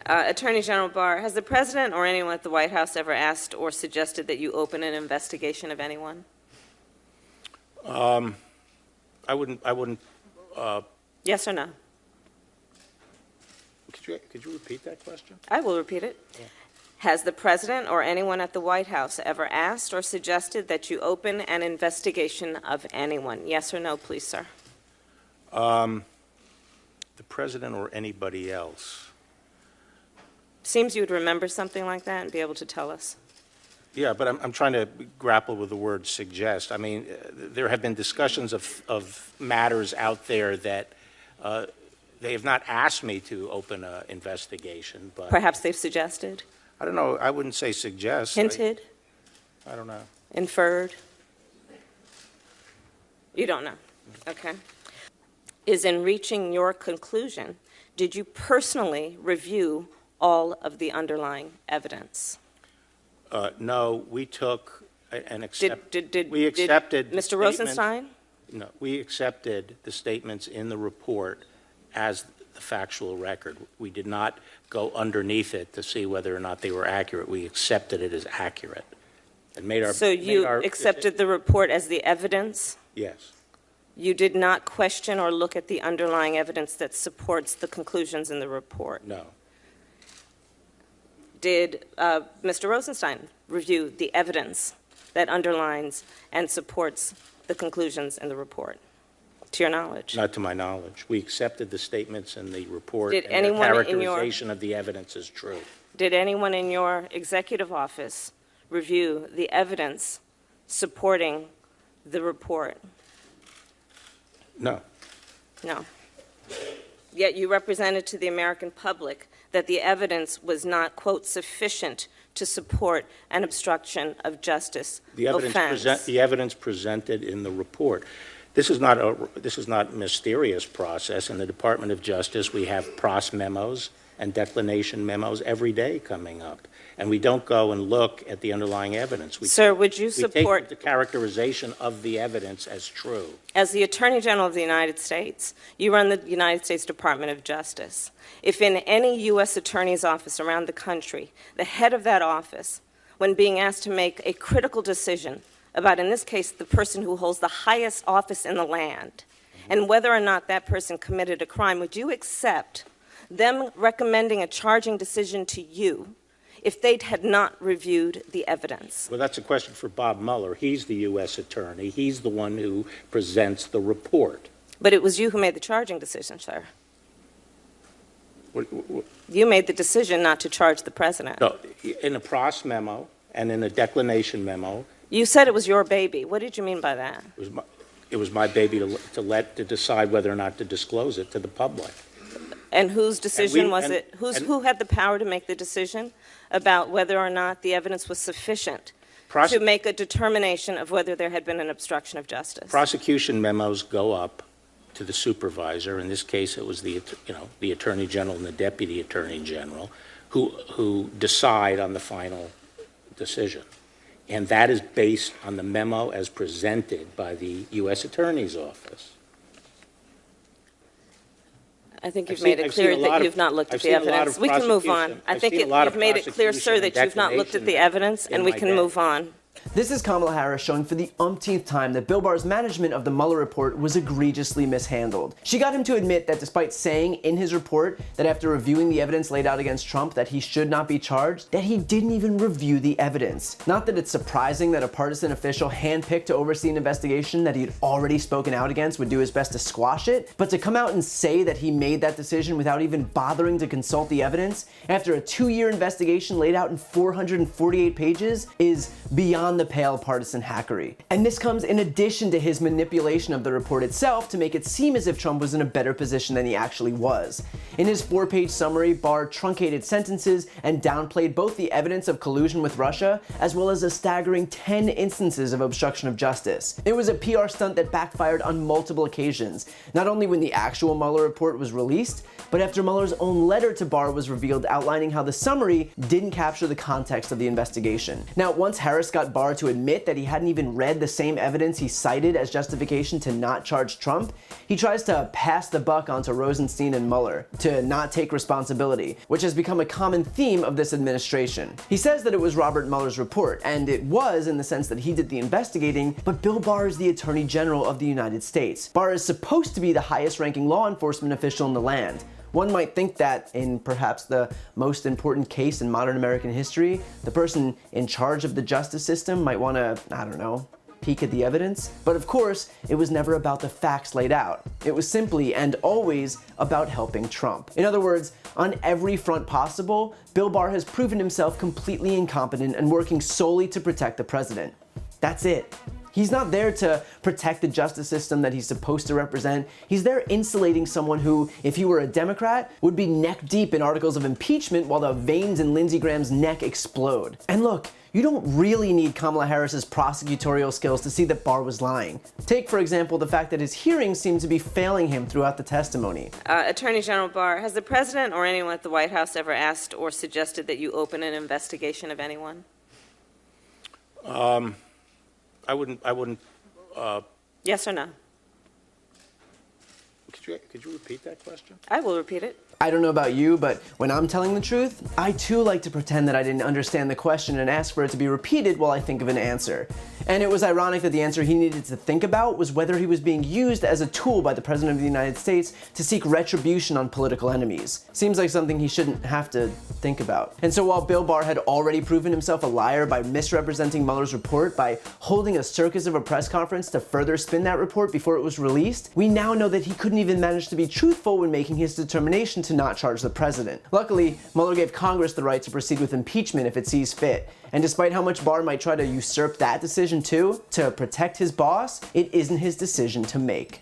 Attorney General Barr, has the President or anyone at the White House ever asked or suggested that you open an investigation of anyone? I wouldn't. Yes or no? Could you repeat that question? I will repeat it. Yeah. Has the President or anyone at the White House ever asked or suggested that you open an investigation of anyone? Yes or no, please, sir? The President or anybody else? Seems you would remember something like that and be able to tell us. Yeah, but I'm trying to grapple with the word suggest. I mean, there have been discussions of matters out there that they have not asked me to open an investigation, but Perhaps they've suggested? I don't know. I wouldn't say suggest. Hinted? I don't know. Inferred? You don't know. Okay. Is in reaching your conclusion, did you personally review all of the underlying evidence? No, we took and accepted. Did we accepted Mr. Rosenstein? No, we accepted the statements in the report as the factual record. We did not go underneath it to see whether or not they were accurate. We accepted it as accurate and made our. So you accepted the report as the evidence? Yes. You did not question or look at the underlying evidence that supports the conclusions in the report? No. Did Mr. Rosenstein review the evidence that underlines and supports the conclusions in the report, to your knowledge? Not to my knowledge. We accepted the statements in the report, Did and anyone the characterization of the evidence is true. Did anyone in your executive office review the evidence supporting the report? No. No. Yet you represented to the American public that the evidence was not, quote, sufficient to support an obstruction of justice offense. The evidence presented in the report. This is not a mysterious process. In the Department of Justice, we have pros memos and declination memos every day coming up. And we don't go and look at the underlying evidence. Sir, would you support the characterization of the evidence as true? As the Attorney General of the United States, you run the United States Department of Justice. If in any U.S. attorney's office around the country, the head of that office, when being asked to make a critical decision about, in this case, the person who holds the highest office in the land, and whether or not that person committed a crime, would you accept them recommending a charging decision to you if they had not reviewed the evidence? Well, that's a question for Bob Mueller. He's the U.S. attorney. He's the one who presents the report. But it was you who made the charging decision, sir. You made the decision not to charge the president. No, in a pros memo and in a declination memo. You said it was your baby. What did you mean by that? It was my baby to decide whether or not to disclose it to the public. And whose decision was it? Who had the power to make the decision about whether or not the evidence was sufficient to make a determination of whether there had been an obstruction of justice? Prosecution memos go up to the supervisor. In this case, it was the Attorney General and the Deputy Attorney General who decide on the final decision. And that is based on the memo as presented by the U.S. Attorney's Office. I think you've made it clear that you've not looked at the evidence. We can move on. I think you've made it clear, sir, that you've not looked at the evidence, and we can move on. This is Kamala Harris showing for the umpteenth time that Bill Barr's management of the Mueller report was egregiously mishandled. She got him to admit that despite saying in his report that after reviewing the evidence laid out against Trump that he should not be charged, that he didn't even review the evidence. Not that it's surprising that a partisan official handpicked to oversee an investigation that he'd already spoken out against would do his best to squash it, but to come out and say that he made that decision without even bothering to consult the evidence after a 2-year investigation laid out in 448 pages is beyond the pale partisan hackery. And this comes in addition to his manipulation of the report itself to make it seem as if Trump was in a better position than he actually was. In his 4-page summary, Barr truncated sentences and downplayed both the evidence of collusion with Russia as well as a staggering 10 instances of obstruction of justice. It was a PR stunt that backfired on multiple occasions, not only when the actual Mueller report was released, but after Mueller's own letter to Barr was revealed outlining how the summary didn't capture the context of the investigation. Now, once Harris got Barr Barr to admit that he hadn't even read the same evidence he cited as justification to not charge Trump, he tries to pass the buck onto Rosenstein and Mueller to not take responsibility, which has become a common theme of this administration. He says that it was Robert Mueller's report, and it was in the sense that he did the investigating, but Bill Barr is the Attorney General of the United States. Barr is supposed to be the highest-ranking law enforcement official in the land. One might think that in perhaps the most important case in modern American history, the person in charge of the justice system might want to, I don't know, peek at the evidence. But of course, it was never about the facts laid out. It was simply and always about helping Trump. In other words, on every front possible, Bill Barr has proven himself completely incompetent and working solely to protect the president. That's it. He's not there to protect the justice system that he's supposed to represent. He's there insulating someone who, if he were a Democrat, would be neck deep in articles of impeachment while the veins in Lindsey Graham's neck explode. And look, you don't really need Kamala Harris's prosecutorial skills to see that Barr was lying. Take, for example, the fact that his hearings seem to be failing him throughout the testimony. Attorney General Barr, has the president or anyone at the White House ever asked or suggested that you open an investigation of anyone? I wouldn't. Yes or no? Could you repeat that question? I will repeat it. I don't know about you, but when I'm telling the truth, I too like to pretend that I didn't understand the question and ask for it to be repeated while I think of an answer. And it was ironic that the answer he needed to think about was whether he was being used as a tool by the President of the United States to seek retribution on political enemies. Seems like something he shouldn't have to think about. And so while Bill Barr had already proven himself a liar by misrepresenting Mueller's report, by holding a circus of a press conference to further spin that report before it was released, we now know that he couldn't even manage to be truthful when making his determination to not charge the president. Luckily, Mueller gave Congress the right to proceed with impeachment if it sees fit. And despite how much Barr might try to usurp that decision too, to protect his boss, it isn't his decision to make.